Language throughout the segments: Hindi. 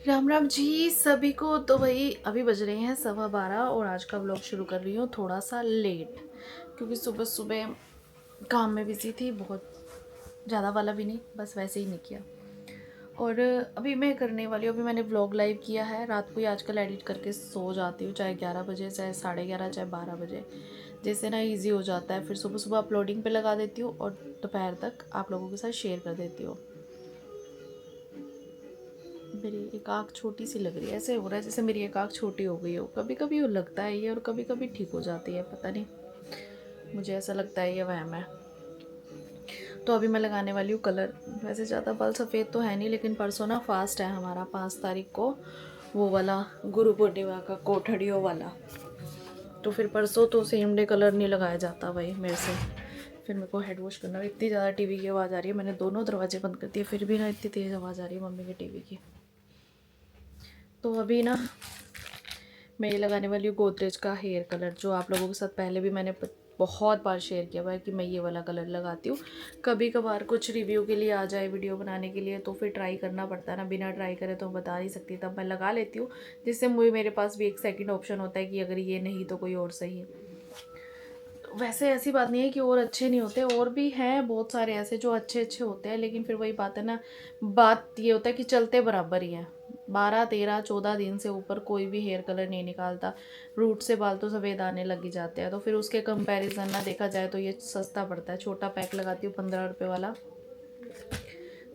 राम राम जी सभी को। तो भाई अभी बज रहे हैं 12:15 और आज का व्लॉग शुरू कर रही हूँ थोड़ा सा लेट, क्योंकि सुबह सुबह काम में बिजी थी, बहुत ज़्यादा वाला भी नहीं, बस वैसे ही नहीं किया। और अभी मैं करने वाली हूँ, अभी मैंने व्लॉग लाइव किया है। रात को ही आजकल एडिट करके सो जाती हूँ, चाहे 11 बजे, चाहे 11:30, चाहे 12 बजे, जैसे ना ईजी हो जाता है। फिर सुबह सुबह अपलोडिंग पे लगा देती हूँ और दोपहर तक आप लोगों के साथ शेयर कर देती हूँ। मेरी एक आँख छोटी सी लग रही है, ऐसे हो रहा है जैसे मेरी एक आँख छोटी हो गई हो। कभी कभी वो लगता है ये, और कभी कभी ठीक हो जाती है, पता नहीं, मुझे ऐसा लगता है ये वहम है। तो अभी मैं लगाने वाली हूँ कलर। वैसे ज़्यादा बाल सफ़ेद तो है नहीं, लेकिन परसों ना फास्ट है हमारा, 5 तारीख को वो वाला गुरु पूर्णिमा का कोठड़ियों वाला। तो फिर परसों तो सेम डे कलर नहीं लगाया जाता भाई मेरे से। फिर मेरे को हेड वॉश करना। इतनी ज़्यादा टीवी की आवाज़ आ रही है, मैंने दोनों दरवाजे बंद कर दिए, फिर भी ना इतनी तेज़ आवाज़ आ रही है मम्मी के टीवी की। तो अभी ना मैं ये लगाने वाली हूँ गोदरेज का हेयर कलर, जो आप लोगों के साथ पहले भी मैंने बहुत बार शेयर किया हुआ है कि मैं ये वाला कलर लगाती हूँ। कभी कभार कुछ रिव्यू के लिए आ जाए, वीडियो बनाने के लिए, तो फिर ट्राई करना पड़ता है ना, बिना ट्राई करे तो बता नहीं सकती, तब मैं लगा लेती हूँ, जिससे मुझे मेरे पास भी एक सेकंड ऑप्शन होता है कि अगर ये नहीं तो कोई और सही है। वैसे ऐसी बात नहीं है कि और अच्छे नहीं होते, और भी हैं बहुत सारे ऐसे जो अच्छे अच्छे होते हैं, लेकिन फिर वही बात है ना, बात ये होता है कि चलते बराबर ही हैं। 12, 13, 14 दिन से ऊपर कोई भी हेयर कलर नहीं निकालता, रूट से बाल तो सफ़ेद आने लग ही जाते हैं। तो फिर उसके कंपैरिजन ना देखा जाए तो ये सस्ता पड़ता है। छोटा पैक लगाती हूँ 15 रुपये वाला,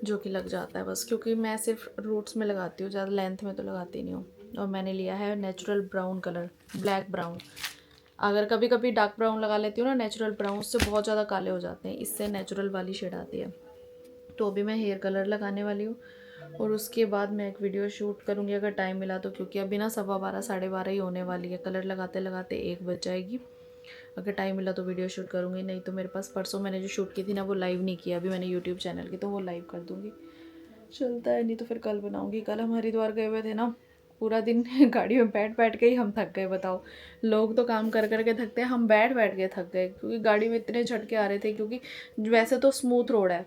जो कि लग जाता है बस, क्योंकि मैं सिर्फ रूट्स में लगाती हूँ, ज़्यादा लेंथ में तो लगाती नहीं हूँ। और मैंने लिया है natural brown colour, black brown. अगर कभी कभी डार्क ब्राउन लगा लेती हूँ ना, नेचुरल ब्राउन, उससे बहुत ज़्यादा काले हो जाते हैं, इससे नेचुरल वाली शेड आती है। तो अभी मैं हेयर कलर लगाने वाली हूँ, और उसके बाद मैं एक वीडियो शूट करूँगी अगर टाइम मिला तो, क्योंकि अभी ना 12:15 12:30 ही होने वाली है, कलर लगाते लगाते 1 बज जाएगी। अगर टाइम मिला तो वीडियो शूट करूँगी, नहीं तो मेरे पास परसों मैंने जो शूट की थी ना वो लाइव नहीं किया, अभी मैंने यूट्यूब चैनल की, तो वो लाइव कर दूँगी। चलता है, नहीं तो फिर कल बनाऊँगी। कल हम हरिद्वार गए हुए थे ना, पूरा दिन गाड़ी में बैठ बैठ के ही हम थक गए, बताओ। लोग तो काम कर कर के थकते हैं, हम बैठ बैठ के थक गए, क्योंकि गाड़ी में इतने झटके आ रहे थे। क्योंकि वैसे तो स्मूथ रोड है,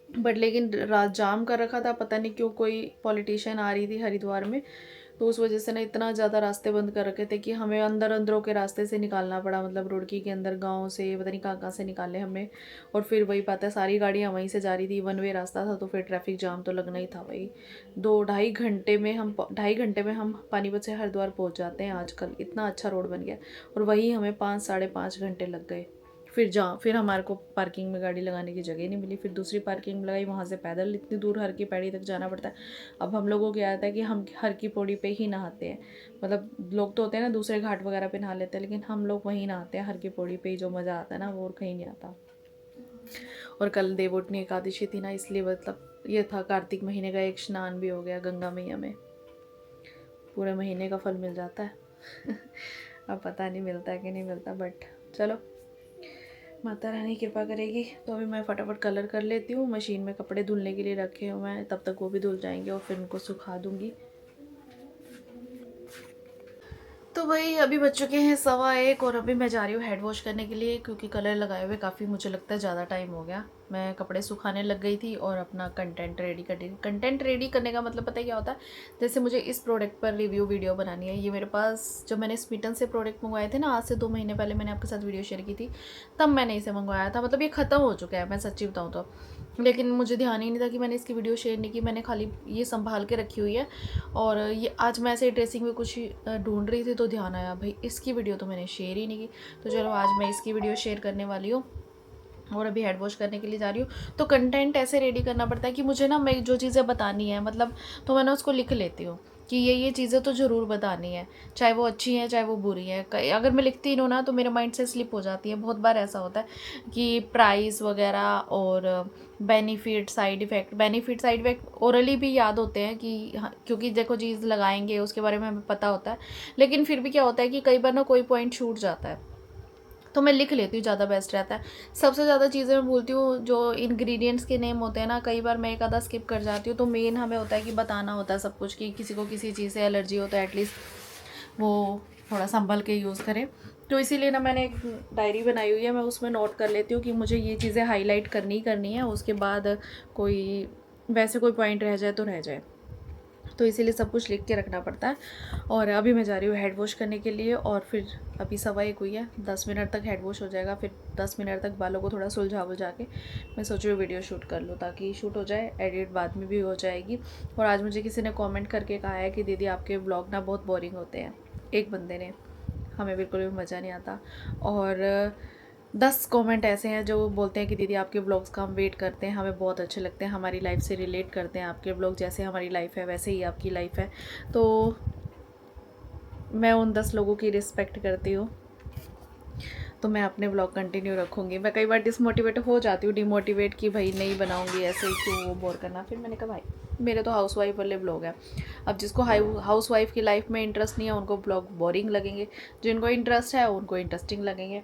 बट लेकिन रात जाम कर रखा था, पता नहीं क्यों, कोई पॉलिटिशियन आ रही थी हरिद्वार में, तो उस वजह से ना इतना ज़्यादा रास्ते बंद कर रखे थे कि हमें अंदर अंदरों के रास्ते से निकालना पड़ा, मतलब रुड़की के अंदर गांव से पता नहीं कहाँ कहाँ से निकाले हमें। और फिर वही बात है, सारी गाड़ियाँ वहीं से जा रही थी, 1 वे रास्ता था, तो फिर ट्रैफिक जाम तो लगना ही था भाई। 2 ढाई घंटे में हम पानीपत से हरिद्वार पहुँच जाते हैं आजकल, इतना अच्छा रोड बन गया। और वही हमें 5 साढ़े 5 घंटे लग गए। फिर हमारे को पार्किंग में गाड़ी लगाने की जगह नहीं मिली, फिर दूसरी पार्किंग में लगाई, वहाँ से पैदल इतनी दूर हर की पैड़ी तक जाना पड़ता है। अब हम लोगों को क्या आता है कि हम हर की पौड़ी पे ही नहाते हैं, मतलब लोग तो होते हैं ना दूसरे घाट वगैरह पे नहा लेते हैं, लेकिन हम लोग वहीं नहाते हैं हर की पौड़ी पे ही। जो मज़ा आता है ना वो और कहीं नहीं आता। और कल देवोठनी एकादशी थी ना, इसलिए मतलब ये था, कार्तिक महीने का एक स्नान भी हो गया गंगा मैया में, पूरे महीने का फल मिल जाता है। अब पता नहीं मिलता है कि नहीं मिलता, बट चलो माता रानी कृपा करेगी। तो अभी मैं फटाफट कलर कर लेती हूँ। मशीन में कपड़े धुलने के लिए रखे हुए हैं, तब तक वो भी धुल जाएंगे और फिर उनको सुखा दूँगी। तो भाई अभी बज चुके हैं 1:15, और अभी मैं जा रही हूँ हेड वॉश करने के लिए, क्योंकि कलर लगाए हुए काफ़ी मुझे लगता है ज़्यादा टाइम हो गया। मैं कपड़े सुखाने लग गई थी और अपना कंटेंट रेडी कर रही। कंटेंट रेडी करने का मतलब पता है क्या होता है, जैसे मुझे इस प्रोडक्ट पर रिव्यू वीडियो बनानी है। ये मेरे पास जब मैंने स्मीटन से प्रोडक्ट मंगवाए थे ना, आज से 2 महीने पहले मैंने आपके साथ वीडियो शेयर की थी, तब मैंने इसे मंगवाया था। मतलब ये ख़त्म हो चुका है, मैं सच्ची बताऊँ तो, लेकिन मुझे ध्यान ही नहीं था कि मैंने इसकी वीडियो शेयर नहीं की। मैंने खाली ये संभाल के रखी हुई है। और ये आज मैं ऐसे ड्रेसिंग में कुछ ढूंढ रही थी, तो ध्यान आया भाई इसकी वीडियो तो मैंने शेयर ही नहीं की। तो चलो आज मैं इसकी वीडियो शेयर करने वाली हूँ, और अभी हेड वॉश करने के लिए जा रही हूँ। तो कंटेंट ऐसे रेडी करना पड़ता है कि मुझे ना, मैं जो चीज़ें बतानी है मतलब, तो मैंने उसको लिख लेती हूँ कि ये चीज़ें तो ज़रूर बतानी है, चाहे वो अच्छी हैं चाहे वो बुरी हैं। अगर मैं लिखती नहीं हूँ ना, तो मेरे माइंड से स्लिप हो जाती है। बहुत बार ऐसा होता है कि प्राइस वगैरह और बेनिफिट साइड इफ़ेक्ट ओरली भी याद होते हैं कि हाँ, क्योंकि देखो चीज़ लगाएंगे उसके बारे में हमें पता होता है, लेकिन फिर भी क्या होता है कि कई बार ना कोई पॉइंट छूट जाता है, तो मैं लिख लेती हूँ, ज़्यादा बेस्ट रहता है। सबसे ज़्यादा चीज़ें मैं भूलती हूँ, जो इंग्रेडिएंट्स के नेम होते हैं ना, कई बार मैं एक आधा स्किप कर जाती हूँ। तो मेन हमें होता है कि बताना होता है सब कुछ, कि किसी को किसी चीज़ से एलर्जी हो तो एटलीस्ट वो थोड़ा संभल के यूज़ करें। तो इसीलिए ना मैंने एक डायरी बनाई हुई है, मैं उसमें नोट कर लेती हूँ कि मुझे ये चीज़ें हाईलाइट करनी है। उसके बाद कोई वैसे कोई पॉइंट रह जाए तो रह जाए। तो इसीलिए सब कुछ लिख के रखना पड़ता है। और अभी मैं जा रही हूँ हेड वॉश करने के लिए, और फिर अभी 1:15 हुई है, 10 मिनट तक हेड वॉश हो जाएगा, फिर 10 मिनट तक बालों को थोड़ा सुलझा वुलझा के मैं सोच रही हूँ वीडियो शूट कर लूँ, ताकि शूट हो जाए, एडिट बाद में भी हो जाएगी। और आज मुझे किसी ने कॉमेंट करके कहा है कि दीदी आपके व्लॉग ना बहुत बोरिंग होते हैं, एक बंदे ने, हमें बिल्कुल भी मज़ा नहीं आता। और 10 कमेंट ऐसे हैं जो बोलते हैं कि दीदी आपके ब्लॉग्स का हम वेट करते हैं, हमें बहुत अच्छे लगते हैं, हमारी लाइफ से रिलेट करते हैं आपके ब्लॉग, जैसे हमारी लाइफ है वैसे ही आपकी लाइफ है। तो मैं उन 10 लोगों की रिस्पेक्ट करती हूँ, तो मैं अपने ब्लॉग कंटिन्यू रखूँगी। मैं कई बार डिसमोटिवेट हो जाती हूँ, डिमोटिवेट कि भाई नहीं बनाऊँगी, ऐसे ही क्यों वो बोर करना। फिर मैंने कहा भाई मेरे तो हाउस वाइफ वाले ब्लॉग है, अब जिसको हाउस वाइफ की लाइफ में इंटरेस्ट नहीं है उनको ब्लॉग बोरिंग लगेंगे, जिनको इंटरेस्ट है उनको इंटरेस्टिंग लगेंगे।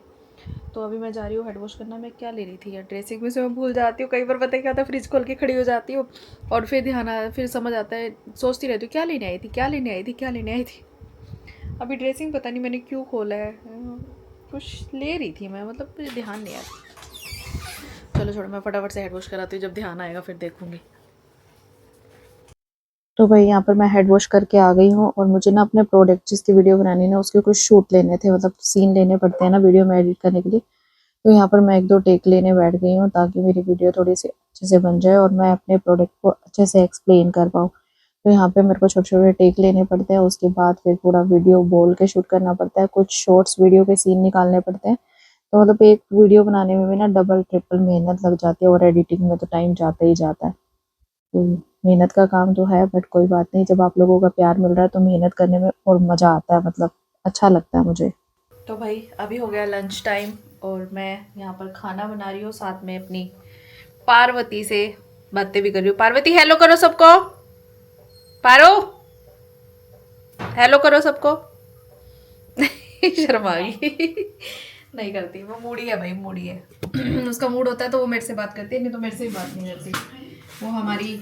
तो अभी मैं जा रही हूँ हेड वॉश करना। मैं क्या ले रही थी यार, ड्रेसिंग में से मैं भूल जाती हूँ कई बार, पता है क्या होता है, फ्रिज खोल के खड़ी हो जाती हूँ और फिर ध्यान फिर समझ आता है, सोचती रहती हूँ क्या लेने आई थी, क्या लेने आई थी, क्या लेने आई थी। अभी ड्रेसिंग पता नहीं मैंने क्यों खोला है, कुछ ले रही थी मैं, मतलब मुझे ध्यान नहीं आया। चलो छोड़ो, मैं फटाफट से हेड वॉश कराती हूँ, जब ध्यान आएगा फिर देखूँगी। तो भाई यहाँ पर मैं हेड वॉश करके आ गई हूँ, और मुझे ना अपने प्रोडक्ट जिसकी वीडियो बनानी ना उसके कुछ शूट लेने थे, मतलब सीन लेने पड़ते हैं ना वीडियो में एडिट करने के लिए। तो यहाँ पर मैं 1-2 टेक लेने बैठ गई हूँ, ताकि मेरी वीडियो थोड़ी सी अच्छे से बन जाए और मैं अपने प्रोडक्ट को अच्छे से एक्सप्लेन कर पाऊँ। तो यहाँ पे मेरे को छोटे छोटे टेक लेने पड़ते हैं, उसके बाद फिर पूरा वीडियो बोल के शूट करना पड़ता है, कुछ शॉर्ट्स वीडियो के सीन निकालने पड़ते हैं। तो मतलब एक वीडियो बनाने में भी ना डबल ट्रिपल मेहनत लग जाती है, और एडिटिंग में तो टाइम जाता ही जाता है। तो मेहनत का काम तो है, बट कोई बात नहीं, जब आप लोगों का प्यार मिल रहा है तो मेहनत करने में और मज़ा आता है, मतलब अच्छा लगता है मुझे। तो भाई अभी हो गया लंच टाइम, और मैं यहाँ पर खाना बना रही हूँ, साथ में अपनी पार्वती से बातें भी कर रही हूँ। पार्वती हेलो करो सबको, पारो हेलो करो सबको। शर्मा गई। नहीं करती, वो मूडी है भाई, मूडी है। उसका मूड होता है तो वो मेरे से बात करती है, नहीं तो मेरे से भी बात नहीं करती। वो हमारी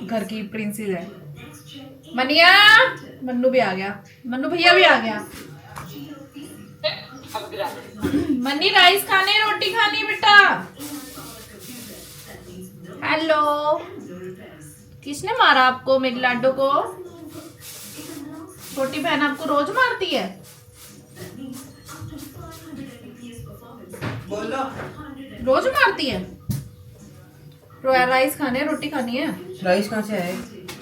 घर की प्रिंसेस है। मनिया, मन्नू भी आ गया, मन्नू भैया भी आ गया। मन्नी राइस खाने रोटी खानी बेटा। हेलो, किसने मारा आपको, मेरी लाडो को? छोटी बहन आपको रोज मारती है? बोलो, रोज मारती है? राइस खाने रोटी खानी है? राइस कहाँ से आए?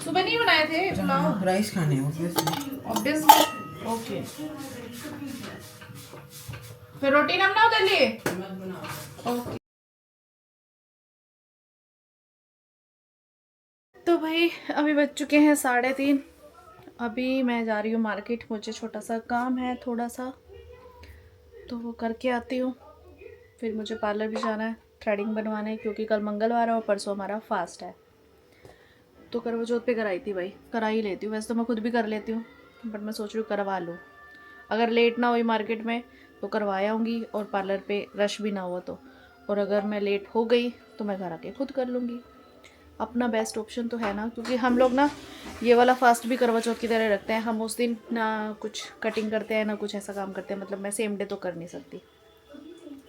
सुबह नहीं बनाए थे पुलाव? राइस खाने ऑब्वियसली। ओके, फिर रोटी ना बनाओ तेरे लिए? ओके। तो भाई अभी बज चुके हैं 3:30। अभी मैं जा रही हूँ मार्केट, मुझे छोटा सा काम है थोड़ा सा, तो वो करके आती हूँ। फिर मुझे पार्लर भी जाना है, थ्रेडिंग बनवाना है, क्योंकि कल मंगलवार है और परसों हमारा फास्ट है। तो करवा चौथ पे कराई थी भाई, करा ही लेती हूँ, वैसे तो मैं खुद भी कर लेती हूँ, बट मैं सोच रही हूँ करवा लूँ। अगर लेट ना हुई मार्केट में तो करवा आऊँगी, और पार्लर पे रश भी ना हुआ तो। और अगर मैं लेट हो गई तो मैं घर आके खुद कर लूँगी। अपना बेस्ट ऑप्शन तो है ना, क्योंकि हम लोग ना ये वाला फास्ट भी करवा चौथ की तरह रखते हैं। हम उस दिन ना कुछ कटिंग करते हैं ना कुछ ऐसा काम करते हैं, मतलब मैं सेम डे तो कर नहीं सकती,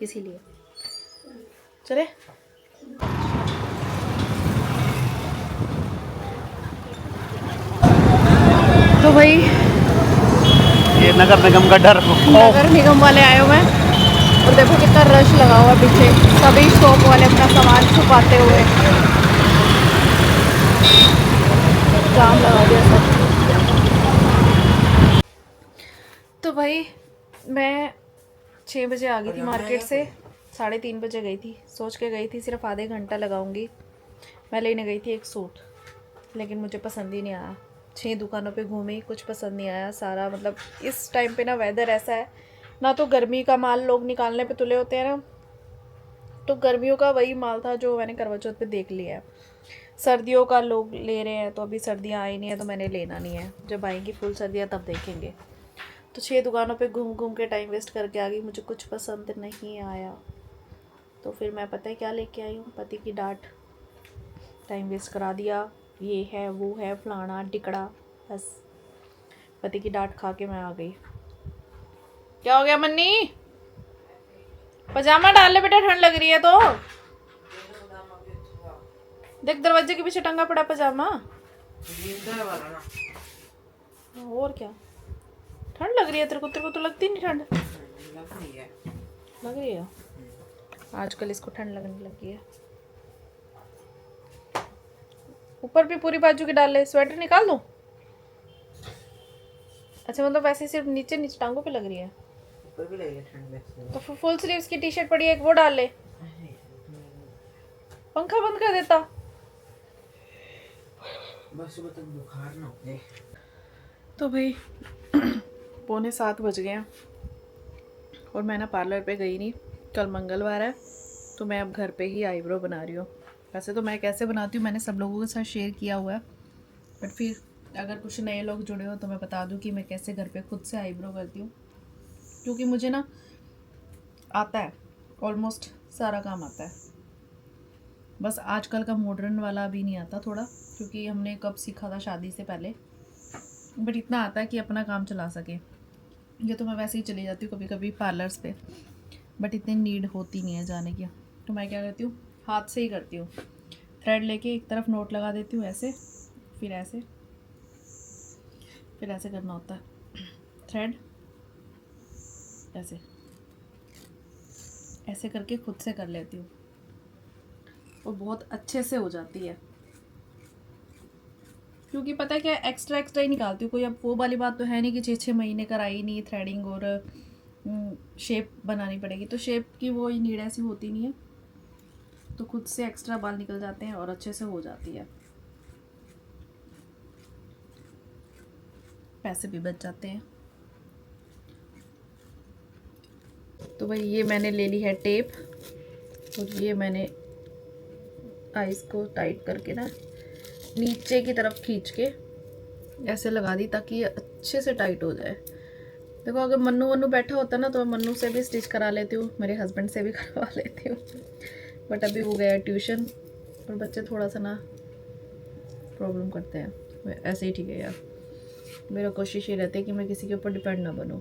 इसीलिए। चले, तो भाई ये नगर निगम का डर। नगर निगम वाले आए हुए हैं, और देखो कितना रश लगा हुआ है पीछे, सभी शॉप वाले अपना सामान छुपाते हुए जाम लगा दिया सब। तो भाई मैं 6 बजे आ गई थी मार्केट से, 3:30 बजे गई थी, सोच के गई थी सिर्फ आधे घंटा लगाऊंगी। मैं लेने गई थी एक सूट, लेकिन मुझे पसंद ही नहीं आया। 6 दुकानों पे घूमी, कुछ पसंद नहीं आया सारा। मतलब इस टाइम पे ना वेदर ऐसा है ना, तो गर्मी का माल लोग निकालने पे तुले होते हैं ना, तो गर्मियों का वही माल था जो मैंने करवा चौथ पे देख लिया है। सर्दियों का लोग ले रहे हैं, तो अभी सर्दियाँ आई नहीं है तो मैंने लेना नहीं है, जब आएंगी फुल सर्दियाँ तब देखेंगे। तो 6 दुकानों पे घूम घूम के टाइम वेस्ट करके आ गई, मुझे कुछ पसंद नहीं आया। तो फिर मैं पता है क्या लेके आई हूँ, पति की डांट। टाइम वेस्ट करा दिया, ये है वो है फलाना टिकड़ा, बस पति की डांट खा के मैं आ गई। क्या हो गया मन्नी, पजामा डाल ले बेटा, ठंड लग रही है तो। देख दरवाजे के पीछे टंगा पड़ा पजामा। वाला ना और क्या, ठंड लग रही है तेरे को तो लगती नहीं ठंड? लग रही है। लग रही है, आजकल इसको ठंड लगने लगी है। ऊपर भी पूरी बाजू के डाल ले, स्वेटर निकाल दूं? अच्छा मतलब वैसे सिर्फ नीचे नीचे टांगों पे लग रही है, ऊपर भी लगी है ठंड वैसे। तो फिर फुल स्लीव्स की टी शर्ट पड़ी है एक, वो डाल ले। पंखा बंद कर देता। बस सुबह तक बुखार ना हो जाए। तो भाई 6:45 बज गए हैं और मैं ना पार्लर पे गई नहीं, कल मंगलवार है, तो मैं अब घर पे ही आईब्रो बना रही हूँ। वैसे तो मैं कैसे बनाती हूँ मैंने सब लोगों के साथ शेयर किया हुआ है, बट फिर अगर कुछ नए लोग जुड़े हो तो मैं बता दूँ कि मैं कैसे घर पे खुद से आईब्रो करती हूँ, क्योंकि मुझे ना आता है, ऑलमोस्ट सारा काम आता है, बस आजकल का मॉडर्न वाला भी नहीं आता थोड़ा, क्योंकि हमने कब सीखा था शादी से पहले, बट इतना आता है कि अपना काम चला सके। ये तो मैं वैसे ही चली जाती हूँ कभी कभी पार्लर्स पे, बट इतनी नीड होती नहीं है जाने की, तो मैं क्या करती हूँ हाथ से ही करती हूँ। थ्रेड लेके एक तरफ नोट लगा देती हूँ ऐसे, फिर ऐसे, फिर ऐसे करना होता है, थ्रेड ऐसे ऐसे करके खुद से कर लेती हूँ और बहुत अच्छे से हो जाती है, क्योंकि पता है क्या, एक्स्ट्रा ही निकालती हूँ। कोई अब वो वाली बात तो है नहीं कि 6-6 महीने कराई नहीं थ्रेडिंग और शेप बनानी पड़ेगी, तो शेप की वो ही नीड ऐसी होती नहीं है, तो खुद से एक्स्ट्रा बाल निकल जाते हैं और अच्छे से हो जाती है, पैसे भी बच जाते हैं। तो भाई ये मैंने ले ली है टेप, और ये मैंने आइस को टाइट करके ना नीचे की तरफ खींच के ऐसे लगा दी, ताकि ये अच्छे से टाइट हो जाए। देखो अगर मन्नू वन्नू बैठा होता ना तो मैं मन्नू से भी स्टिच करा लेती हूँ, मेरे हस्बैंड से भी करवा लेती हूँ, बट अभी वो गया ट्यूशन और बच्चे थोड़ा सा ना प्रॉब्लम करते हैं, ऐसे ही ठीक है यार, मेरा कोशिश ये रहती है कि मैं किसी के ऊपर डिपेंड ना बनूँ।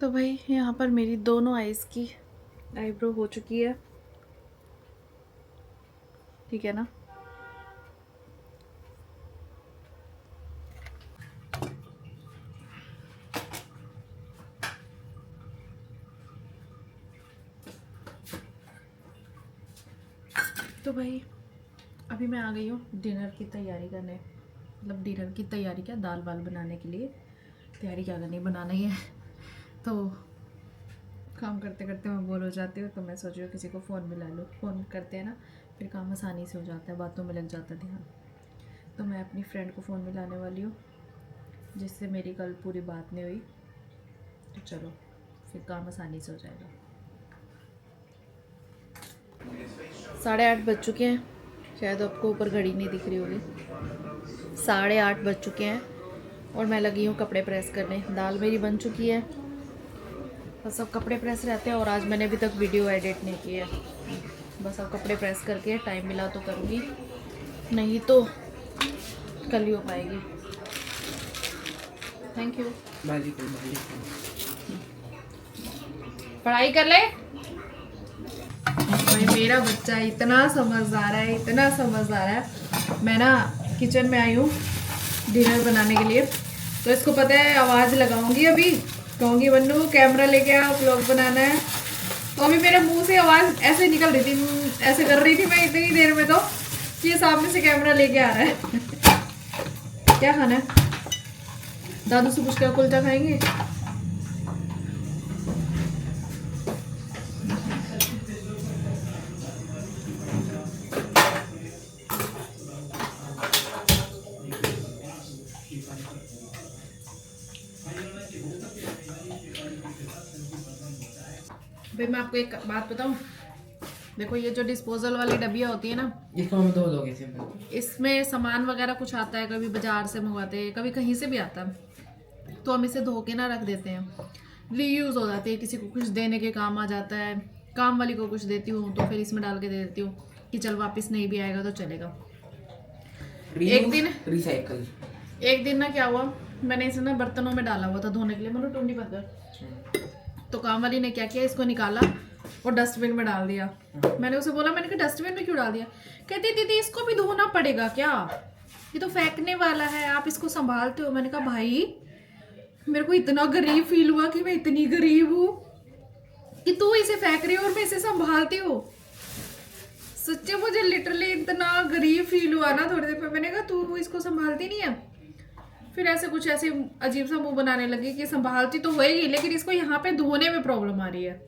तो भाई यहाँ पर मेरी दोनों आईज की आईब्रो हो चुकी है, ठीक है ना। तो भाई अभी मैं आ गई हूँ डिनर की तैयारी करने, मतलब डिनर की तैयारी क्या, दाल वाल बनाने के लिए तैयारी क्या करनी, बनाना ही है। तो काम करते करते मैं बोर हो जाती हूँ, तो मैं सोच रही हूँ किसी को फ़ोन मिला लूँ, फ़ोन करते हैं ना फिर काम आसानी से हो जाता है, बातों में लग जाता है ध्यान। तो मैं अपनी फ्रेंड को फ़ोन मिलाने वाली हूँ, जिससे मेरी कल पूरी बात नहीं हुई, तो चलो फिर काम आसानी से हो जाएगा। 8:30 बज चुके हैं, शायद आपको ऊपर घड़ी नहीं दिख रही होगी, 8:30 बज चुके हैं और मैं लगी हूँ कपड़े प्रेस करने। दाल मेरी बन चुकी है, बस अब कपड़े प्रेस रहते हैं, और आज मैंने अभी तक वीडियो एडिट नहीं की है, बस अब कपड़े प्रेस करके टाइम मिला तो करूँगी, नहीं तो कल ही हो पाएगी। Thank you. पढ़ाई कर ले भाई, मेरा बच्चा इतना समझदार है, इतना समझदार है। मैं ना किचन में आई हूँ डिनर बनाने के लिए, तो इसको पता है आवाज़ लगाऊंगी, अभी कहूँगी बन्नू कैमरा लेके आ, व्लॉग बनाना है, तो अभी मेरे मुंह से आवाज़ ऐसे निकल रही थी, ऐसे कर रही थी मैं इतनी देर में तो, कि ये सामने से कैमरा लेके आ रहा है। क्या खाना है? दादू से पूछ कर कुलचा खाएंगे? भाई मैं आपको एक बात बताऊं, देखो ये जो डिस्पोजल वाली डब्बियाँ होती है ना, इसको हम धो दोगे सिंपल, इसमें सामान वगैरह कुछ आता है, कभी बाजार से मंगवाते हैं, कभी कहीं से भी आता है, तो हम इसे धो के ना रख देते हैं, रीयूज़ हो जाती है, किसी को कुछ देने के काम आ जाता है, काम वाली को कुछ देती हूँ तो फिर इसमें डाल के दे देती हूँ कि चल वापस नहीं भी आएगा तो चलेगा। एक दिन रिसाइकल। एक दिन ना क्या हुआ, मैंने इसे ना बर्तनों में डाला हुआ था धोने के लिए, मतलब टुंडी बंद कर। तो काम वाली ने क्या किया, इसको निकाला और डस्टबिन में डाल दिया। मैंने उसे बोला, मैंने कहा डस्टबिन में क्यों डाल दिया? कहती दीदी इसको भी धोना पड़ेगा क्या, ये तो फेंकने वाला है, आप इसको संभालते हो। मैंने कहा भाई मेरे को इतना गरीब फील हुआ कि मैं इतनी गरीब हूँ कि तू इसे फेंक रही हो और मैं इसे संभालती हूँ। सच्चे मुझे लिटरली इतना गरीब फील हुआ ना थोड़ी देर पे। मैंने कहा तू इसको संभालती नहीं है। फिर ऐसे कुछ ऐसे अजीब सा मुंह बनाने लगी कि संभालती तो होएगी लेकिन इसको यहाँ पे धोने में प्रॉब्लम आ रही है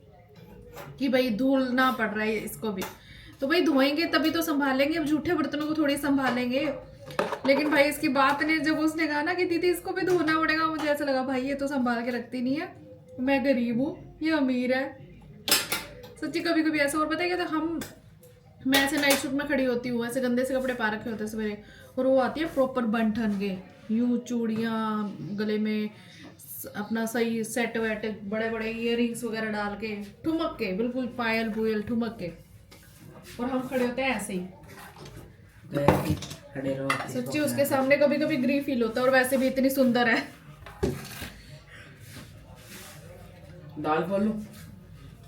कि भाई धुलना पड़ रहा है इसको भी। तो भाई धोएंगे तभी तो संभालेंगे, अब झूठे बर्तनों को थोड़ी संभालेंगे। लेकिन भाई इसकी बात ने जब उसने कहा ना कि दीदी इसको भी धोना पड़ेगा, मुझे ऐसा लगा भाई ये तो संभाल के रखती नहीं है, मैं गरीब हूँ ये अमीर है। सच्ची कभी कभी ऐसा। और पता है क्या था, मैं ऐसे नाइट शूट में खड़ी होती हूँ, ऐसे गंदे से कपड़े पा रखे होते हैं सवेरे, और वो आती है प्रॉपर बन ठन के, यूं चूड़ियाँ गले में अपना सही सेट वेट, बड़े बड़े इयररिंग्स वगैरह डाल के, ठुमक के बिल्कुल पायल पुयल ठुमक के, और हम खड़े होते हैं ऐसे ही। खड़े रहो। सच्ची उसके सामने कभी कभी ग्रीफ फील होता है, और वैसे भी इतनी सुंदर है। दाल खोलो।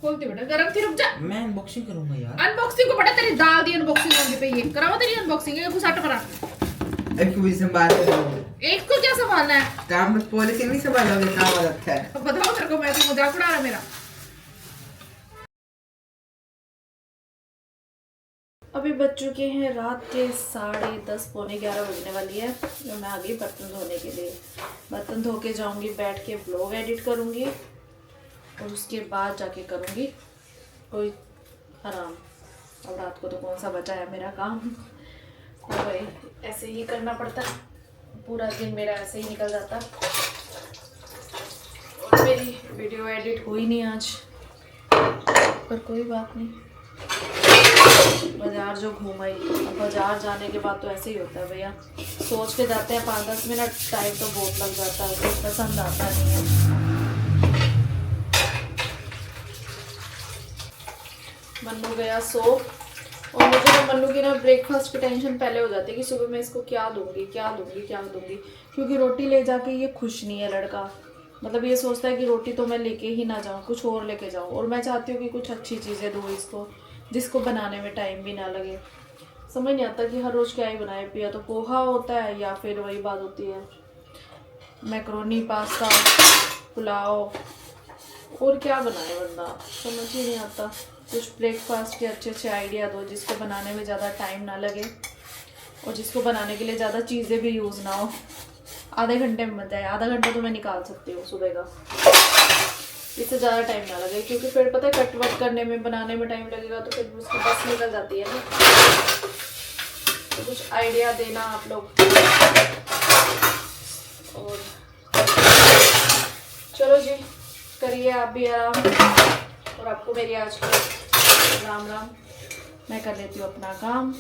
खोलती बेटा, गरम थी, रुक जा। मैं अनबॉक्सिंग करूंगा यार। अनबॉक्सिंग को बेटा तेरी दाल दी अनबॉक्सिंग होने पे, ये कराओ तेरी अनबॉक्सिंग, ये घुसाट पड़ा। एक को भी संभाल के दो। एक को क्या संभालना है? काम बस पॉलिसी नहीं संभालोगे, काम आ जाता है। अब बताओ तेरे को, मैं तो मजाक उड़ा रहा है मेरा। अभी बज चुके हैं रात के 10:30, पौने 11 बजने वाली है। और मैं आ गई बर्तन धोने के लिए। बर्तन धो के जाऊँगी, बैठ के ब्लॉग एडिट करूँगी और उसके बाद जाके करूँगी कोई आराम। अब रात को तो कौन सा बचा है मेरा काम, तो भाई ऐसे ही करना पड़ता है। पूरा दिन मेरा ऐसे ही निकल जाता। और मेरी वीडियो एडिट हुई नहीं आज, पर कोई बात नहीं। बाजार जो घूम आई, अब बाजार जाने के बाद तो ऐसे ही होता है भैया, सोच के जाते हैं 5-10 मिनट, टाइम तो बहुत लग जाता है, कुछ पसंद आता नहीं है। मन्नू गया सो, और मुझे ना मन्नू की ना ब्रेकफास्ट की टेंशन पहले हो जाती है कि सुबह मैं इसको क्या दूंगी क्या दूंगी क्या दूंगी, क्योंकि रोटी ले जाके ये खुश नहीं है लड़का। मतलब ये सोचता है कि रोटी तो मैं लेके ही ना जाऊँ, कुछ और लेके जाऊँ, और मैं चाहती हूँ कि कुछ अच्छी चीज़ें दूँ इसको जिसको बनाने में टाइम भी ना लगे। समझ नहीं आता कि हर रोज़ क्या ही बनाए, पिया तो पोहा होता है या फिर वही बात होती है मैक्रोनी पास्ता पुलाव, और क्या बनाए बंदा, समझ ही नहीं आता। कुछ ब्रेकफास्ट के अच्छे अच्छे आइडिया दो जिसको बनाने में ज़्यादा टाइम ना लगे और जिसको बनाने के लिए ज़्यादा चीज़ें भी यूज़ ना हो। आधे घंटे में बन जाए, आधा घंटा तो मैं निकाल सकती हूँ सुबह का, इससे ज़्यादा टाइम ना लगे, क्योंकि फिर पता है कट वट करने में बनाने में टाइम लगेगा तो फिर उसकी बस निकल जाती है ना। तो कुछ आइडिया देना आप लोग। और चलो जी, करिए आप भी आराम, और आपको मेरी आज की राम राम। मैं कर लेती हूँ अपना काम।